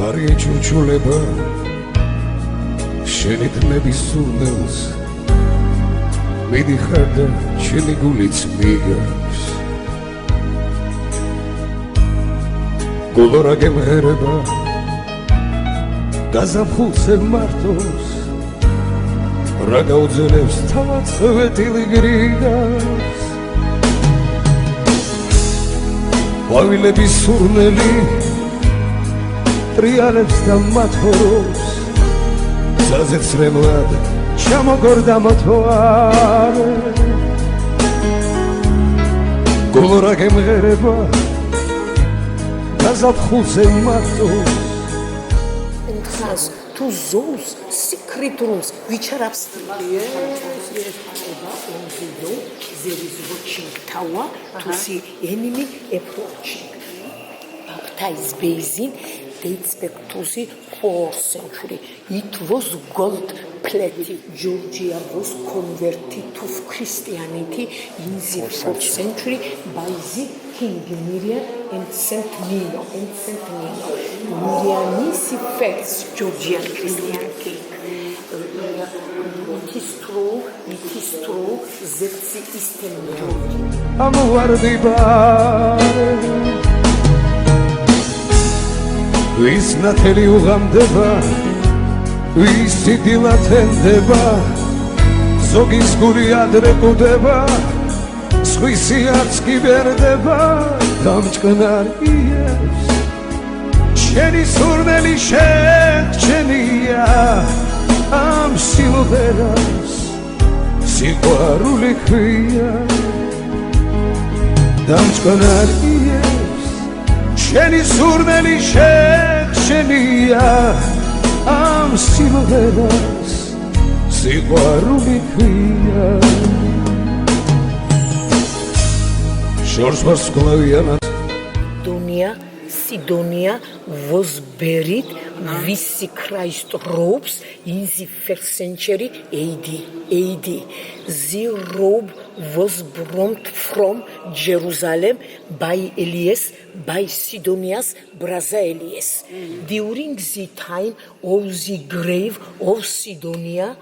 ხარია ჩურჩულება შენი დნების სურნელს მიდიხარ და შენი გულიც მიგავს გულო რა გემღერება გაზაფხულზე მარტოს რა გაუძელებს თავად ხვეტილი გრიგას ყვავილების სურნელი ტრიალებს და მათორობს გზაზე ცრემლად ჩამოგორდა მოთვარე გულო რა გემღერება გაზაფხულზე მარტოს Entras tu zoos secret rooms which are upstairs. Yes, on the door there is watching tower to see enemy approaching. Baptized basin dates back to the 4th century. It was gold plated. Georgia was converted to Christianity in the 4th century by the King Miriam and Saint Nino. Miriam is the first Georgian Christian king. It is true that the Eastern Georgia. ვის ნათელი უღამდება ვის სიდილა თენდება ზოგის გული ადრე კვდება სხვისი არც კი ვერდება დამჭკნარიებს შენი სურნელი შენია ამ სიმღერას სიყვარული ქვია დამჭკნარიებს შენი სურნელი შენია ამ სიმღერას სიყვარული ქვია შორს ვარსკვლავიანად Sidonia was buried with the Christ robes in the 1st century AD. The robe was brought from Jerusalem by Elias, by Sidonia's brother Elias. During the time of the grave of Sidonia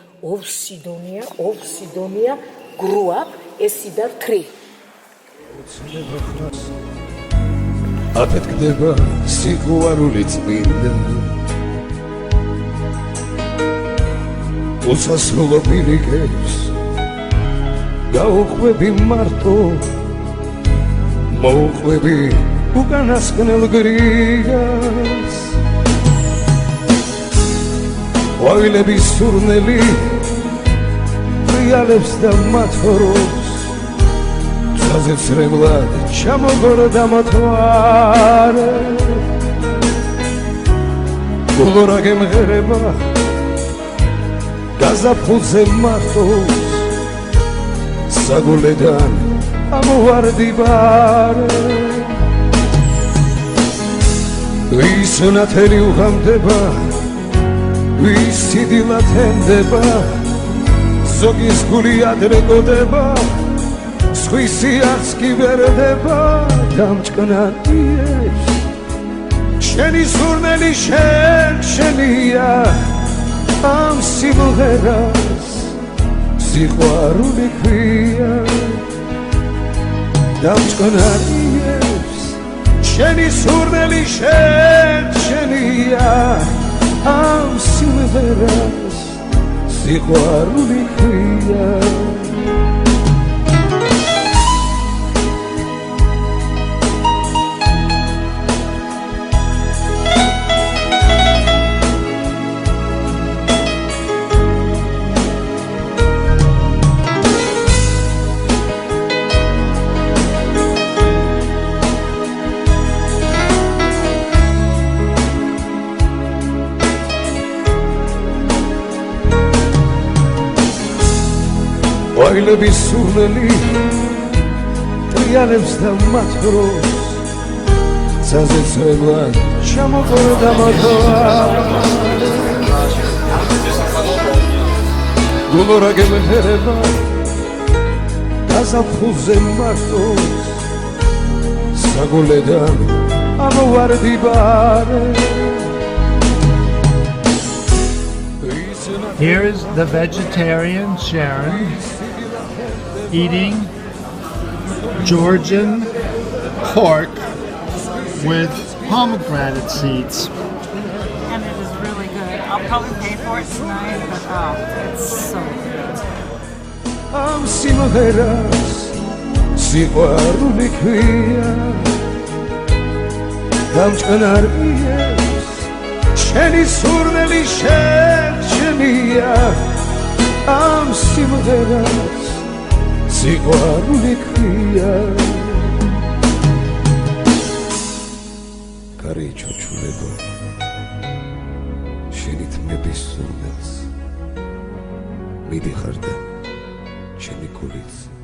grew up a cedar tree. აფეთქდება სიყვარული წმინდა უსასრულო პირიქებს გაუყვები მარტო მოუყვები უკანასკნელ გრიგას ყვავილების სურნელი ტრიალებს და მათორობს გზაზე ცრემლად ჩამოგორდა მოთვარე გულო რა გემღერება გაზაფხულზე მარტოს საგულედან ამოვარდი ბარე ვის ნათელი უღამდება ვის სიდილა თენდება ზოგის გული ადრე კვდება სხვისი არც კი ვერდება დამჭკნარიებს შენი სურნელი შენია ამ სიმღერას სიყვარული ქვია დამჭკნარიებს შენი სურნელი შენია ამ სიმღერას სიყვარული ქვია ყვავილების სურნელი ტრიალებს და მათორობს გზაზე ცრემლად ჩამოგორდა მოთვარე გულო რა გემღერება გაზაფხულზე მარტოს საგულედან ამოვარდი ბარე Here is the vegetarian Sharon eating Georgian pork with pomegranate seeds. And it is really good. I'll probably pay for it tonight, but it's so good. Am simღერას სიყვარული ქვია გამჭკნარიეს შენი სურნელი შერჩენია ამ სიმღერას სიყვარული ქვია კარი ჩურჩულებო შენი თმების სურნელს მიდიხარ და ჩემი გულით